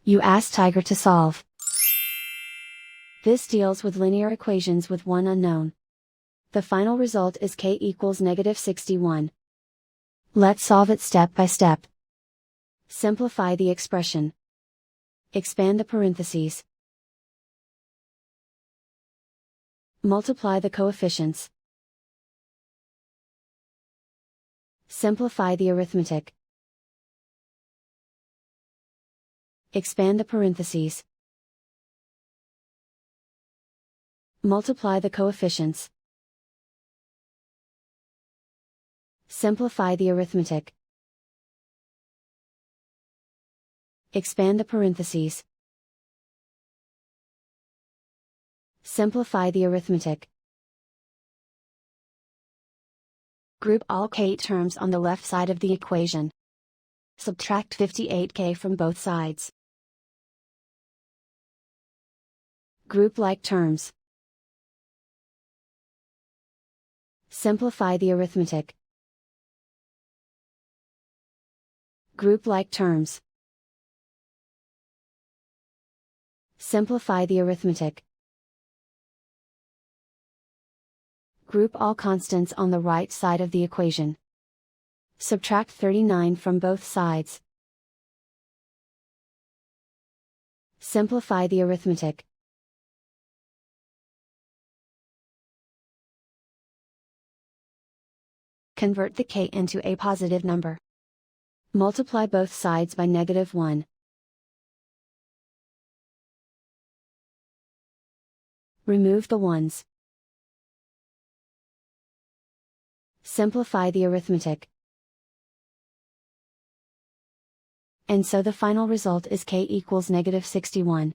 You ask Tiger to solve. This deals with linear equations with one unknown. The final result is k equals -61. Let's solve it step by step. Simplify the expression. Expand the parentheses. Multiply the coefficients. Simplify the arithmetic. Expand the parentheses. Multiply the coefficients. Simplify the arithmetic. Expand the parentheses. Simplify the arithmetic. Group all k terms on the left side of the equation. Subtract 58k from both sides. Group like terms. Simplify the arithmetic. Group like terms. Simplify the arithmetic. Group all constants on the right side of the equation. Subtract 39 from both sides. Simplify the arithmetic. Convert the k into a positive number. Multiply both sides by -1. Remove the ones. Simplify the arithmetic. And so the final result is k equals -61.